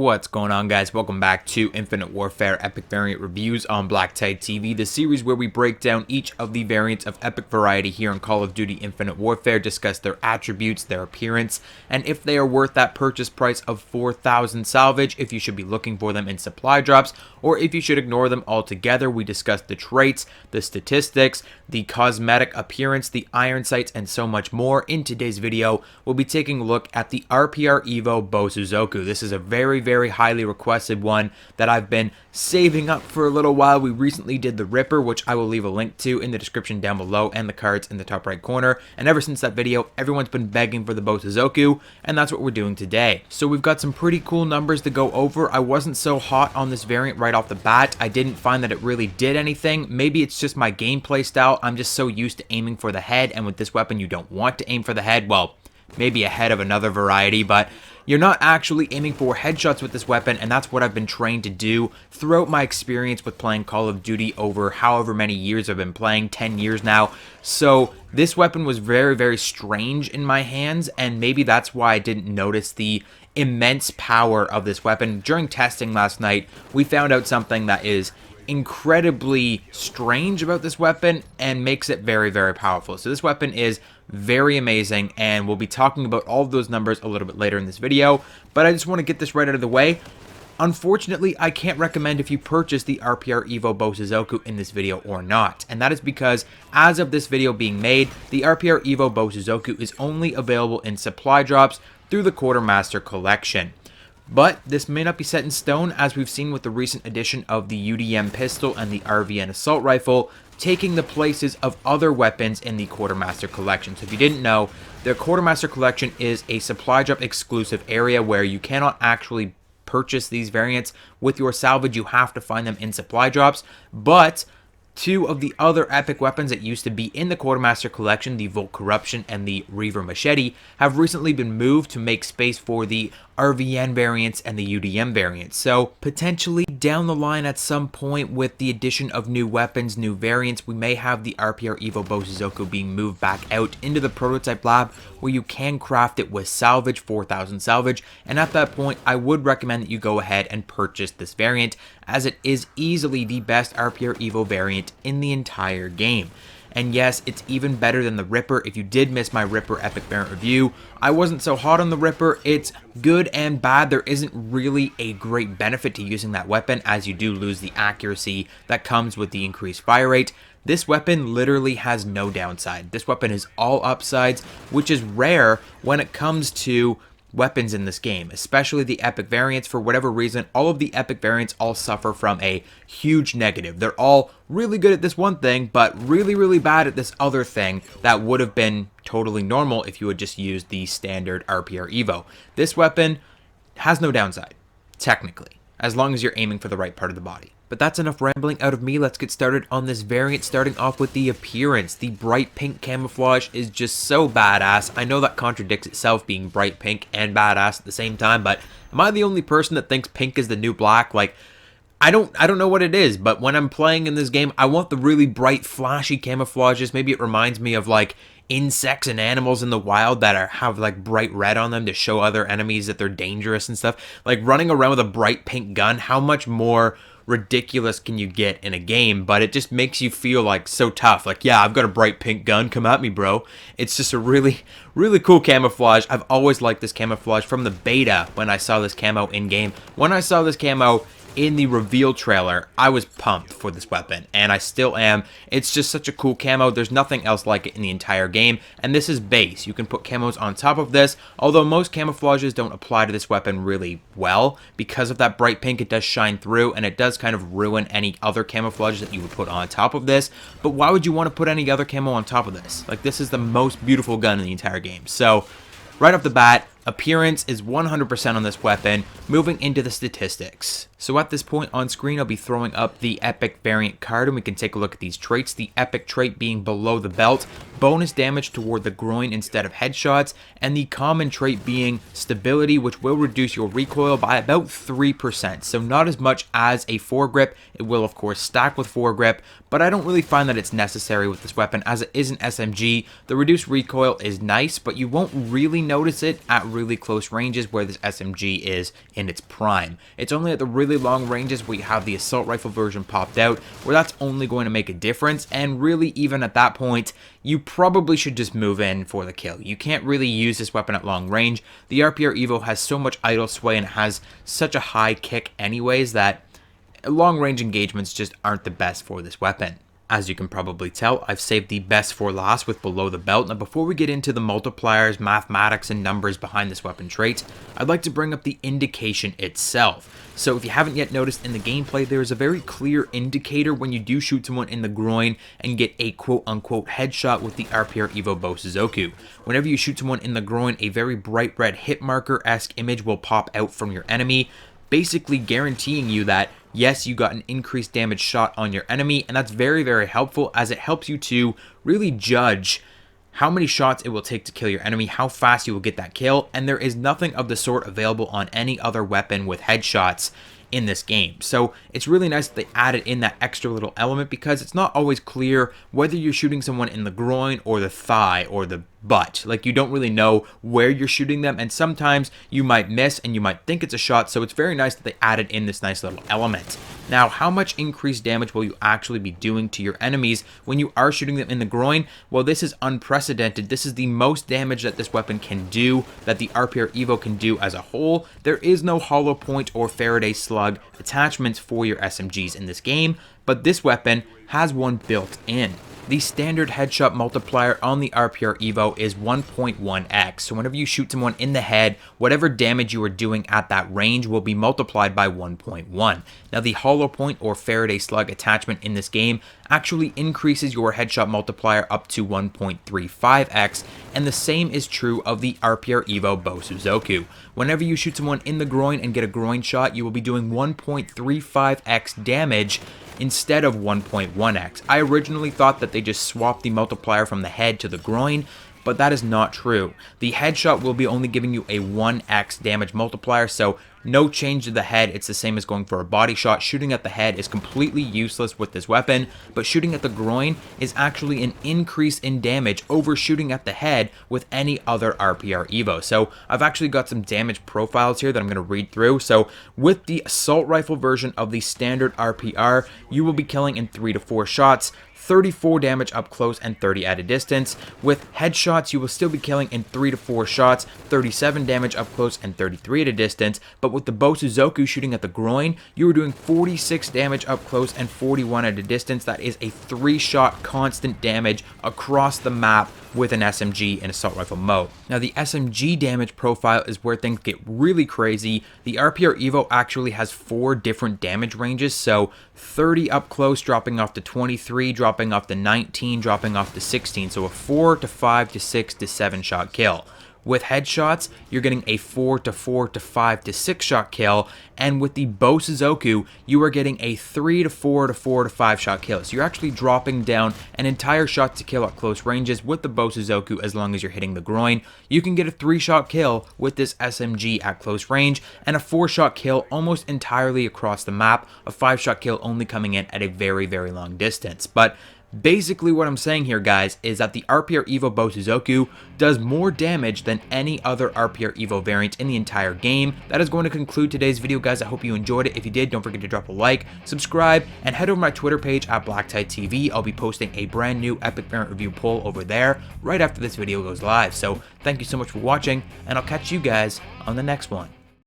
What's going on, guys? Welcome back to Infinite Warfare Epic Variant Reviews on BlackTideTV, the series where we break down each of the variants of epic variety here in Call of Duty Infinite Warfare, discuss their attributes, their appearance, and if they are worth that purchase price of 4,000 salvage, if you should be looking for them in supply drops, or if you should ignore them altogether. We discuss the traits, the statistics, the cosmetic appearance, the iron sights, and so much more. In today's video, we'll be taking a look at the RPR EVO BOSOZOKU. This is a very highly requested one that I've been saving up for a little while. We recently did the Ripper, which I will leave a link to in the description down below, and the cards in the top right corner. And ever since that video, everyone's been begging for the BOSOZOKU, and that's what we're doing today. So we've got some pretty cool numbers to go over. I wasn't so hot on this variant right off the bat. I didn't find that it really did anything. Maybe it's just my gameplay style. I'm just so used to aiming for the head, and with this weapon, you don't want to aim for the head. Well, maybe ahead of another variety, but you're not actually aiming for headshots with this weapon, and that's what I've been trained to do throughout my experience with playing Call of Duty over however many years I've been playing, 10 years now. So this weapon was very strange in my hands, and maybe that's why I didn't notice the immense power of this weapon. During testing last night, we found out something that is incredibly strange about this weapon and makes it very powerful. So this weapon is very amazing, and we'll be talking about all of those numbers a little bit later in this video, but I just want to get this right out of the way. Unfortunately, I can't recommend if you purchase the RPR EVO BOSOZOKU in this video or not, and that is because as of this video being made, the RPR EVO BOSOZOKU is only available in supply drops through the Quartermaster collection. But this may not be set in stone, as we've seen with the recent addition of the UDM pistol and the RVN assault rifle, taking the places of other weapons in the Quartermaster collection. So if you didn't know, the Quartermaster collection is a supply drop exclusive area where you cannot actually purchase these variants with your salvage. You have to find them in supply drops, but two of the other epic weapons that used to be in the Quartermaster collection, the Volt Corruption and the Reaver Machete, have recently been moved to make space for the RVN variants and the UDM variants. So potentially down the line at some point, with the addition of new weapons, new variants, we may have the RPR EVO BOSOZOKU being moved back out into the prototype lab where you can craft it with salvage, 4,000 salvage, and at that point I would recommend that you go ahead and purchase this variant, as it is easily the best RPR EVO variant in the entire game. And yes, it's even better than the Ripper. If you did miss my Ripper epic variant review, I wasn't so hot on the Ripper. It's good and bad. There isn't really a great benefit to using that weapon, as you do lose the accuracy that comes with the increased fire rate. This weapon literally has no downside. This weapon is all upsides, which is rare when it comes to weapons in this game, especially the epic variants. For whatever reason, all of the epic variants all suffer from a huge negative. They're all really good at this one thing, but really bad at this other thing that would have been totally normal if you had just used the standard RPR EVO. This weapon has no downside, technically, as long as you're aiming for the right part of the body. But that's enough rambling out of me. Let's get started on this variant, starting off with the appearance. The bright pink camouflage is just so badass. I know that contradicts itself, being bright pink and badass at the same time, but am I the only person that thinks pink is the new black? Like, I don't know what it is, but when I'm playing in this game, I want the really bright, flashy camouflages. Maybe it reminds me of like insects and animals in the wild that have like bright red on them to show other enemies that they're dangerous and stuff. Like running around with a bright pink gun, how much more ridiculous can you get in a game? But it just makes you feel like so tough. Like, yeah, I've got a bright pink gun, come at me, bro. It's just a really cool camouflage. I've always liked this camouflage from the beta. When I saw this camo in game, when I saw this camo in the reveal trailer, I was pumped for this weapon, and I still am. It's just such a cool camo. There's nothing else like it in the entire game, and this is base. You can put camos on top of this, although most camouflages don't apply to this weapon really well. Because of that bright pink, it does shine through, and it does kind of ruin any other camouflage that you would put on top of this. But why would you want to put any other camo on top of this? Like, this is the most beautiful gun in the entire game. So right off the bat, appearance is 100% on this weapon. Moving into the statistics. So at this point on screen, I'll be throwing up the epic variant card, and we can take a look at these traits. The epic trait being below the belt, bonus damage toward the groin instead of headshots, and the common trait being stability, which will reduce your recoil by about 3%. So not as much as a foregrip. It will of course stack with foregrip, but I don't really find that it's necessary with this weapon, as it is an SMG. The reduced recoil is nice, but you won't really notice it at really close ranges where this SMG is in its prime. It's only at the really long ranges where you have the assault rifle version popped out where that's only going to make a difference, and really even at that point, you probably should just move in for the kill. You can't really use this weapon at long range. The RPR EVO has so much idle sway and has such a high kick anyways that long range engagements just aren't the best for this weapon. As you can probably tell, I've saved the best for last with below the belt. Now before we get into the multipliers, mathematics, and numbers behind this weapon trait, I'd like to bring up the indication itself. So if you haven't yet noticed in the gameplay, there is a very clear indicator when you do shoot someone in the groin and get a quote-unquote headshot with the RPR EVO BOSOZOKU. Whenever you shoot someone in the groin, a very bright red hit marker-esque image will pop out from your enemy, basically guaranteeing you that yes, you got an increased damage shot on your enemy, and that's very, very helpful as it helps you to really judge how many shots it will take to kill your enemy, how fast you will get that kill, and there is nothing of the sort available on any other weapon with headshots in this game. So it's really nice that they added in that extra little element because it's not always clear whether you're shooting someone in the groin or the thigh or the butt. Like, you don't really know where you're shooting them, and sometimes you might miss and you might think it's a shot, so it's very nice that they added in this nice little element. Now, how much increased damage will you actually be doing to your enemies when you are shooting them in the groin? Well, this is unprecedented. This is the most damage that this weapon can do, that the RPR EVO can do as a whole. There is no hollow point or Faraday slug attachments for your SMGs in this game, but this weapon has one built in. The standard headshot multiplier on the RPR EVO is 1.1x, so whenever you shoot someone in the head, whatever damage you are doing at that range will be multiplied by 1.1. Now the hollow point or Faraday slug attachment in this game actually increases your headshot multiplier up to 1.35x, and the same is true of the RPR EVO BOSOZOKU. Whenever you shoot someone in the groin and get a groin shot, you will be doing 1.35x damage instead of 1.1x. I originally thought that they just swapped the multiplier from the head to the groin, but that is not true. The headshot will be only giving you a 1x damage multiplier, so no change to the head. It's the same as going for a body shot. Shooting at the head is completely useless with this weapon, but shooting at the groin is actually an increase in damage over shooting at the head with any other RPR EVO. So I've actually got some damage profiles here that I'm going to read through. So with the assault rifle version of the standard RPR, you will be killing in 3 to 4 shots, 34 damage up close and 30 at a distance. With headshots, you will still be killing in 3 to 4 shots, 37 damage up close and 33 at a distance. But with the BOSOZOKU shooting at the groin, you are doing 46 damage up close and 41 at a distance. That is a 3-shot constant damage across the map with an SMG in assault rifle mode. Now the SMG damage profile is where things get really crazy. The RPR EVO actually has 4 different damage ranges, so 30 up close, dropping off to 23, dropping off to 19, dropping off to 16, so a 4 to 5 to 6 to 7 shot kill. With headshots, you're getting a 4 to 4 to 5 to 6 shot kill, and with the BOSOZOKU, you are getting a 3 to 4 to 4 to 5 shot kill. So you're actually dropping down an entire shot to kill at close ranges with the BOSOZOKU as long as you're hitting the groin. You can get a 3-shot kill with this SMG at close range, and a 4-shot kill almost entirely across the map, a 5-shot kill only coming in at a very, very long distance. But basically what I'm saying here, guys, is that the RPR EVO BOSOZOKU does more damage than any other RPR EVO variant in the entire game. That is going to conclude today's video, guys. I hope you enjoyed it. If you did, don't forget to drop a like, subscribe, and head over to my Twitter page at BlackTideTV. I'll be posting a brand new Epic Variant Review poll over there right after this video goes live. So thank you so much for watching, and I'll catch you guys on the next one.